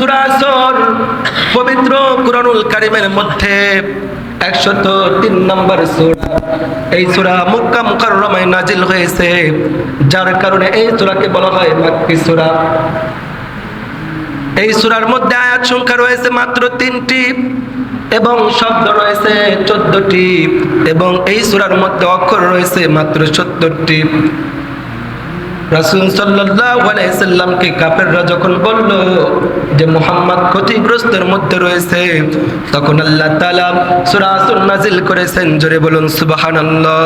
সূরা আসর পবিত্র কুরআনুল কারীমের মধ্যে 103 নম্বর সূরা। এই সূরা মক্কা মুকাররমায় নাজিল হয়েছে, যার কারণে এই সূরাকে বলা হয় মাক্কি সূরা। এই সূরার মধ্যে আয়াত সংখ্যা রয়েছে মাত্র 3টি এবং শব্দ রয়েছে 14টি এবং এই সূরার মধ্যে অক্ষর রয়েছে মাত্র 70টি। রাসূল সাল্লাল্লাহু আলাইহি সাল্লামকে কাফেররা যখন বলল যে মুহাম্মদ ক্ষতিগ্রস্তের মধ্যে রয়েছে, তখন আল্লাহ তাআলা সূরা আসর নাজিল করেছেন। জোরে বলুন সুবহানাল্লাহ।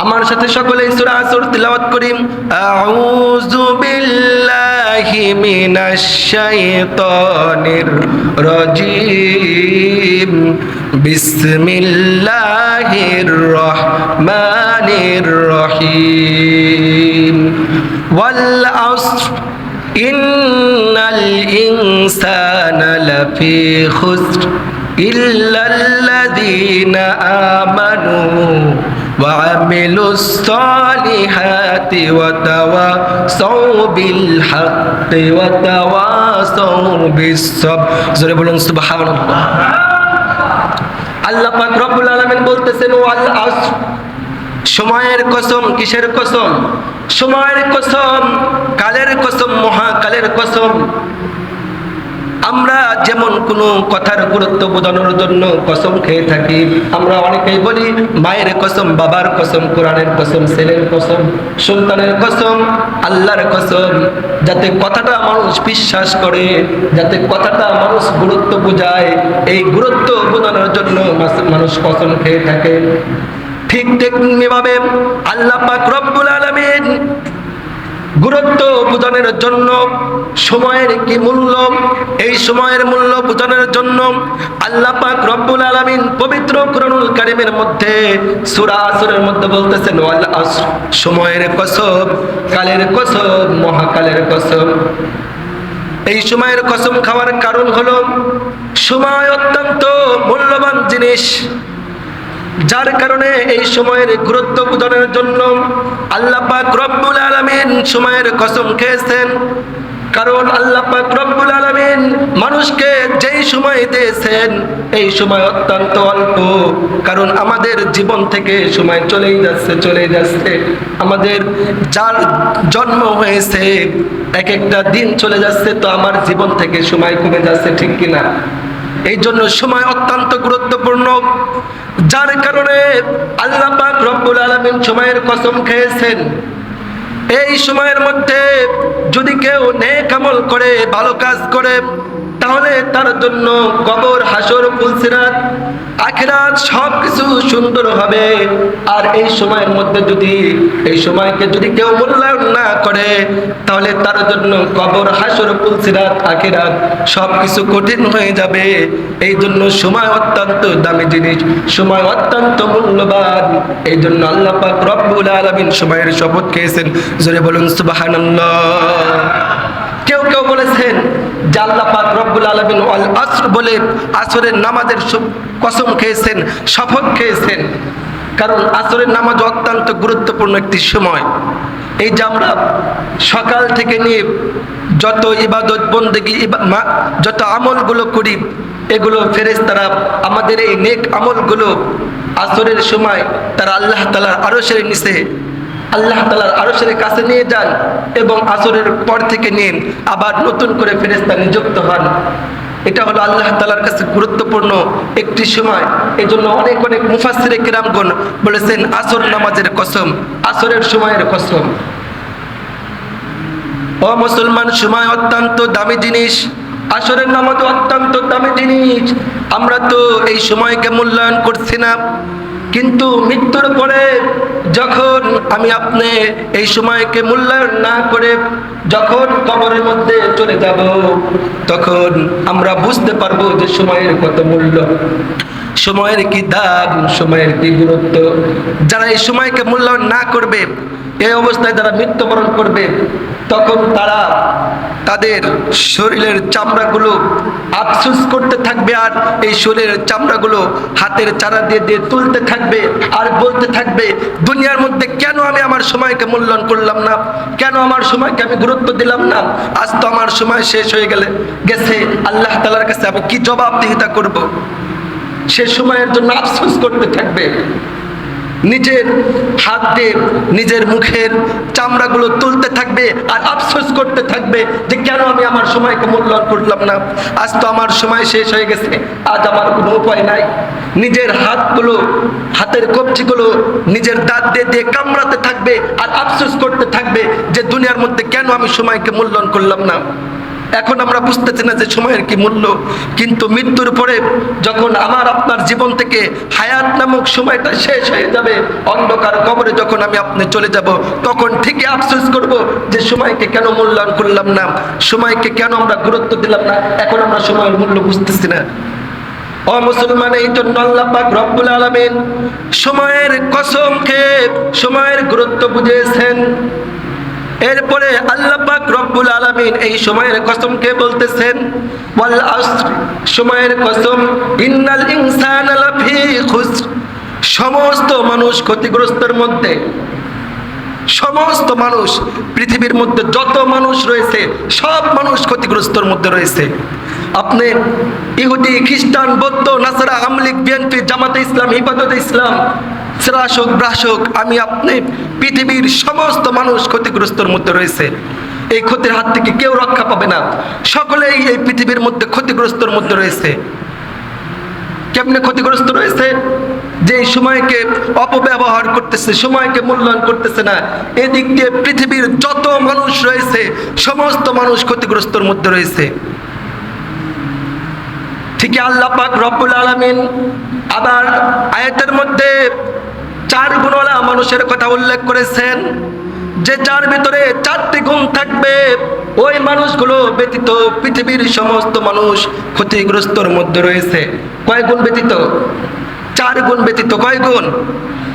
আমার সাথে সকলেই সূরা আসর তিলাওয়াত করি। আউযু বিল্লাহি মিনাশ শাইতানির রাজীম। বিসমিল্লাহির রহমানির রহিম। ওয়াল আসর ইন্নাল ইনসানা লাফি খুসর ইল্লাল্লাযীনা আমানু وعملوا الصالحات وتواصوا بالحق وتواصوا بالصبر। জোরে বলুন সুবহানাল্লাহ। আল্লাহ পাক রব্বুল আলামিন বলতেছেন ওয়াল আসর, সময়ের কসম। কিসের কসম? সময়ের কসম, কালের কসম, মহাকালের কসম। আমরা যেমন কোনো কথার গুরুত্ব বোঝানোর জন্য কসম খেয়ে থাকি, আমরা অনেকেই বলি মায়ের কসম, বাবার কসম, কোরআনের কসম, ছেলের কসম, সন্তানের কসম, আল্লাহর কসম, যাতে কথাটা মানুষ বিশ্বাস করে, যাতে কথাটা মানুষ গুরুত্ব বোঝায়। এই গুরুত্ব বোঝানোর জন্য মানুষ কসম খেয়ে থাকে। ঠিক তেমনিভাবে আল্লাহ পাক রব্বুল আলামিন গুরুত্ব বোঝানোর জন্য সময়ের কি মূল্য, এই সময়ের মূল্য বোঝানোর জন্য আল্লাহ পাক রব্বুল আলামিন পবিত্র কুরআনুল কারীমের মধ্যে সূরা আসরের মধ্যে বলতেছেন ওয়াল আসর, সময়ের কসম, কালের কসম, মহাকালের কসম। এই সময়ের কসম খাওয়ার কারণ হলো সময় অত্যন্ত মূল্যবান জিনিস, যার কারণে এই সময়ের গুরুত্ব বোঝানোর জন্য আল্লাহ পাক রব্বুল আলামিন সময়ের কসম খেয়েছেন। কারণ আল্লাহ পাক রব্বুল আলামিন মানুষকে যেই সময় দিয়েছেন এই সময় অত্যন্ত অল্প। কারণ আমাদের জীবন থেকে সময় চলেই যাচ্ছে। আমাদের যার জন্ম হয়েছে এক একটা দিন চলে যাচ্ছে, তো আমার জীবন থেকে সময় কমে যাচ্ছে, ঠিক কিনা? এই জন্য সময় অত্যন্ত গুরুত্বপূর্ণ, যার কারণে আল্লাহ পাক রব্বুল আলামিন সময়ের কসম খেয়েছেন। এই সময়ের মধ্যে যদি কেউ নেক আমল করে, ভালো কাজ করে, তাহলে তার জন্য কবর, হাসর, পুলসিরাত, আখিরাত সবকিছু সুন্দর হবে। আর এই সময়ের মধ্যে যদি এই সময়কে যদি কেউ মূল্যায়ন না করে, তাহলে তার জন্য কবর, হাসর, পুলসিরাত, আখিরাত সবকিছু কঠিন হয়ে যাবে। এই জন্য সময় অত্যন্ত দামি জিনিস, সময় অত্যন্ত মূল্যবান। এই জন্য আল্লাহ পাক রব্বুল আলামিন সময়ের শপথ খেয়েছেন। জোরে বলুন সুবহানাল্লাহ। কেউ কেউ বলেছেন যে আল্লাহ পাক রব্বুল আলামিন ওয়াল আসর বলে আসরের নামাজের কসম খেয়েছেন, শপথ খেয়েছেন। কারণ আসরের নামাজ অত্যন্ত গুরুত্বপূর্ণ একটি সময়। এই যে আমরা সকাল থেকে নিয়ে যত ইবাদত বন্দেগী, যত আমলগুলো করি, এগুলো ফেরেশতারা আমাদের এই নেক আমলগুলো আসরের সময় তারা আল্লাহ তাআলার আরশের নিচে, আল্লাহ তাআলার আরশের কাছে নিয়ে যান এবং আসরের পর থেকে নিয়ে আবার নতুন করে ফেরেশতা নিযুক্ত হন। এটা হলো আল্লাহ তাআলার কাছে গুরুত্বপূর্ণ একটি সময়। এই জন্য অনেক অনেক মুফাসসিরে কিরামগণ বলেছেন আসর নামাজের কসম, আসরের সময়ের কসম। ও মুসলমান, সময় অত্যন্ত দামি জিনিস, আসরের নামাজ অত্যন্ত দামি জিনিস। আমরা তো এই সময়কে মূল্যায়ন করছি না, কিন্তু মৃত্যুর পরে যখন আমি আপনি এই সময়কে মূল্যায়ন না করে যখন কবরের মধ্যে চলে যাব, তখন আমরা বুঝতে পারবো যে সময়ের কত মূল্য, সময়ের কি দাম, সময়ের কি গুরুত্ব। যারা এই সময়কে মূল্যায়ন না করবে, এই অবস্থায় যারা মৃত্যুবরণ করবে, তখন তারা তাদের শরীরের চামড়াগুলো আফসোস করতে থাকবে, আর এই শরীরের চামড়াগুলো হাতের চারা দিয়ে তুলতে থাকবে। থাকবে আর বলতে থাকবে, দুনিয়ার মধ্যে কেন আমি আমার সময়কে মূল্যায়ন করলাম না, কেন আমার সময়কে আমি গুরুত্ব দিলাম না, আজ তো আমার সময় শেষ হয়ে গেছে, আল্লাহ তাআলার কাছে আমি কি জবাবদিহিতা করব? সে সময়ের জন্য আফসোস করতে থাকবে, নিজের হাত দিয়ে নিজের মুখের চামড়াগুলো তুলতে থাকবে আর আফসোস করতে থাকবে যে কেন আমি আমার সময়কে মূল্যায়ন করলাম না, আজ তো আমার সময় শেষ হয়ে গেছে, আজ আমার কোনো উপায় নাই। নিজের হাতের কবজিগুলো নিজের দাঁত দিয়ে কামড়াতে থাকবে আর আফসোস করতে থাকবে যে দুনিয়ার মধ্যে কেন আমি সময়কে মূল্যায়ন করলাম না। এখন আমরা বুঝতেছি না যে সময়ের কি মূল্য, কিন্তু মৃত্যুর পরে যখন আমার আপনার জীবন থেকে হায়াত নামক সময়টা শেষ হয়ে যাবে, অন্ধকার কবরে যখন আমি আপনি চলে যাব, তখন ঠিকই আফসোস করব যে সময়কে কেন মূল্যায়ন করলাম না, সময়কে কেন আমরা গুরুত্ব দিলাম না। এখন আমরা সময়ের মূল্য বুঝতেছি না। ও মুসলমান, এই জন্য আল্লাহ পাক রব্বুল আলামিন সময়ের কসম খেয়ে সময়ের গুরুত্ব বুঝিয়েছেন। এরপরে আল্লাহ পাক রব্বুল আলামিন এই সময়ের কসমকে বলতেছেন, ওয়াল আসর, সময়ের কসম, ইন্নাল ইনসানা লাফি খুসর, সমস্ত মানুষ ক্ষতিগ্রস্তের মধ্যে। সমস্ত মানুষ, পৃথিবীর মধ্যে যত মানুষ রয়েছে সব মানুষ ক্ষতিগ্রস্তের মধ্যে রয়েছে। আপনি ইহুদি, খ্রিস্টান, বৌদ্ধ, নাসারা, আমলিক, বিএনপি, জামাতে ইসলাম, হিফাজতে ইসলাম, শ্রাসক, ব্রাসক, আমি আপনি, পৃথিবীর সমস্ত মানুষ ক্ষতিগ্রস্তের মধ্যে রয়েছে। এই ক্ষতির হাত থেকে কেউ রক্ষা পাবে না, সকলেই এই পৃথিবীর মধ্যে ক্ষতিগ্রস্তের মধ্যে রয়েছে। কেমনে ক্ষতিগ্রস্ত রয়েছে? যে সময়কে অপব্যবহার করতেছে, সময়কে মূল্যায়ন করতেছে না, এদিক দিয়ে পৃথিবীর যত মানুষ রয়েছে সমস্ত মানুষ ক্ষতিগ্রস্তের মধ্যে রয়েছে। ঠিকই আল্লাহ পাক রব্বুল আলামিন আবার আয়াতের মধ্যে 4 গুণওয়ালা মানুষের কথা উল্লেখ করেছেন, যে যার ভিতরে 4টি গুণ থাকবে, ওই মানুষগুলো ব্যতীত পৃথিবীর সমস্ত মানুষ ক্ষতিগ্রস্তের মধ্যে রয়েছে। কয় গুণ ব্যতীত? 4 গুণ ব্যতীত। কয় গুণ?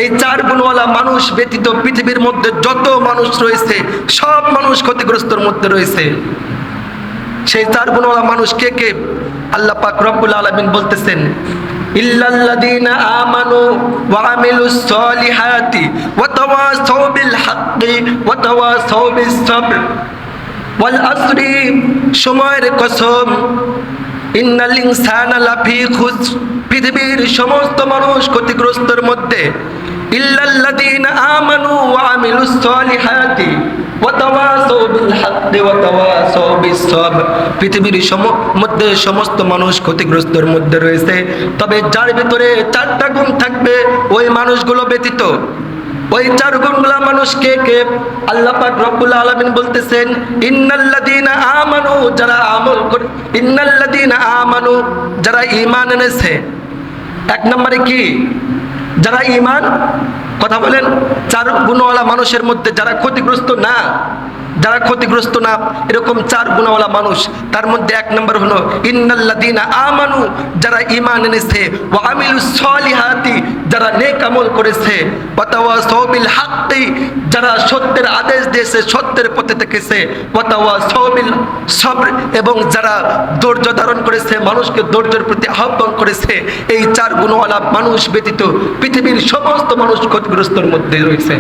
এই 4 গুণওয়ালা মানুষ ব্যতীত পৃথিবীর মধ্যে যত মানুষ রয়েছে সব মানুষ ক্ষতিগ্রস্তের মধ্যে রয়েছে। সেই 4 গুণওয়ালা মানুষ কে কে? আল্লাহ পাক রব্বুল আলামিন বলতেছেন, ইল্লাল্লাযীনা আমানু ওয়া আমিলুস সলিহাতি ওয়া তাওয়াসাউ বিল হাক্কি ওয়া তাওয়াসাউ বিস সাবর ওয়াল আসরি, সময়ের কসম, ইন্নাল ইনসানা লাফি খুসর, পৃথিবীর সমস্ত মানুষ ক্ষতিগ্রস্তের মধ্যে। ইল্লাল্লাযীনা আমানু ওয়া আমিলুস সলিহাতি ওয়া তাওয়াসাউ বিল হাক্কি ওয়া তাওয়াসাউ বিস সাবর, পৃথিবীর মধ্যে সমস্ত মানুষ ক্ষতিগ্রস্তের মধ্যে রয়েছে, তবে যার ভিতরে 4টা গুণ থাকবে ওই মানুষগুলো ব্যতীত। ওই 4 গুণগুলা মানুষ কে কে? আল্লাহ পাক রব্বুল আলামিন বলতেছেন, ইন্নাল্লাযীনা আমানু, যারা আমল করে, ইন্নাল্লাযীনা আমানু, যারা ঈমান এনেছে। 1 নম্বরে কি? যারা ঈমান, কথা বলেন, 4 গুণওয়ালা মানুষের মধ্যে যারা ক্ষতিগ্রস্ত না, যারা ক্ষতিগ্রস্ত না এরকম 4 গুণওয়ালা মানুষ, তার মধ্যে 1 নম্বর হলো ইন্নাল্লাযীনা আমানু, যারা ঈমান এনেছে, ওয়া আমিলুস সলিহাতি, যারা নেক আমল করেছে, ওয়া তাওয়াসাউ বিল হাক্কি, যারা সত্যের আদেশ দিয়েছে, সত্যের পথে থেকেছে, ওয়া তাওয়াসাউ বিল সাবর, এবং যারা ধৈর্য ধারণ করেছে, মানুষকে ধৈর্যের প্রতি আহ্বান করেছে। এই 4 গুণওয়ালা মানুষ ব্যতীত পৃথিবীর সমস্ত মানুষ ক্ষতিগ্রস্তের মধ্যে রয়েছে।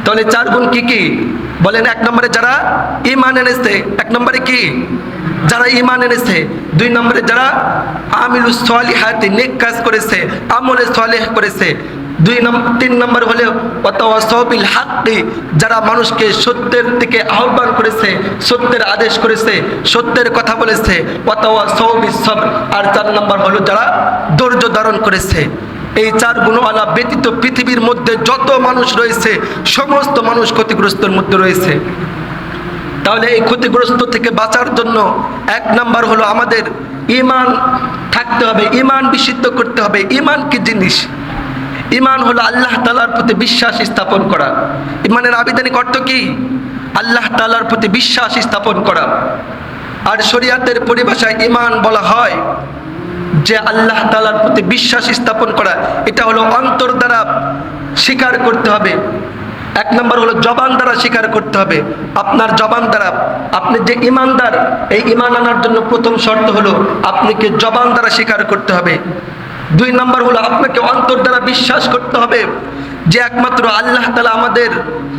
তাহলে 4 গুণ কি কি বলেন? 1 নম্বরে যারা ঈমান এনেছে। 1 নম্বরে কি? যারা ঈমান এনেছে। 2 নম্বরে যারা আমিলুস সলিহাতি, নেক কাজ করেছে, আমলে সালেহ করেছে। 3 নম্বর হলো ওয়া তাওয়াসাউ বিল হাক্কি, যারা মানুষকে সত্যের দিকে আহ্বান করেছে, সত্যের আদেশ করেছে, সত্যের কথা বলেছে, ওয়া তাওয়াসাউ বিস সাবর। আর 4 নম্বর হলো যারা ধৈর্য ধারণ করেছে। এই 4 গুণওয়ালা ব্যতীত পৃথিবীর মধ্যে যত মানুষ রয়েছে সমস্ত মানুষ ক্ষতিগ্রস্তের মধ্যে রয়েছে। তাহলে এই ক্ষতিগ্রস্ত থেকে বাঁচার জন্য 1 নাম্বার হলো আমাদের ঈমান থাকতে হবে, ঈমান বিশুদ্ধ করতে হবে। ঈমান কি জিনিস? ঈমান হলো আল্লাহ তাআলার প্রতি বিশ্বাস স্থাপন করা। ঈমানের আবিধানিক অর্থ কি? আল্লাহ তাআলার প্রতি বিশ্বাস স্থাপন করা। আর শরীয়তের পরিভাষায় ঈমান বলা হয় যে আল্লাহ তাআলার প্রতি বিশ্বাস স্থাপন করা, এটা হলো অন্তর দ্বারা স্বীকার করতে হবে। 1 নম্বর হলো জবান দ্বারা স্বীকার করতে হবে। আপনার জবান দ্বারা, আপনি যে ঈমানদার, এই ঈমান আনার জন্য প্রথম শর্ত হলো আপনাকে জবান দ্বারা স্বীকার করতে হবে। দুই নম্বর হলো আপনাকে অন্তর দ্বারা বিশ্বাস করতে হবে যে একমাত্র আল্লাহ তাআলা আমাদের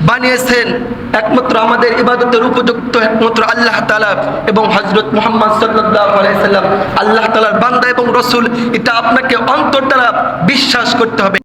বানিয়েছেন, একমাত্র আমাদের ইবাদতের উপযুক্ত একমাত্র আল্লাহ তাআলা, এবং হযরত মুহাম্মদ সাল্লাল্লাহু আলাইহি সাল্লাম আল্লাহ তাআলার বান্দা এবং রাসূল। এটা আপনাকে অন্তর দ্বারা বিশ্বাস করতে হবে।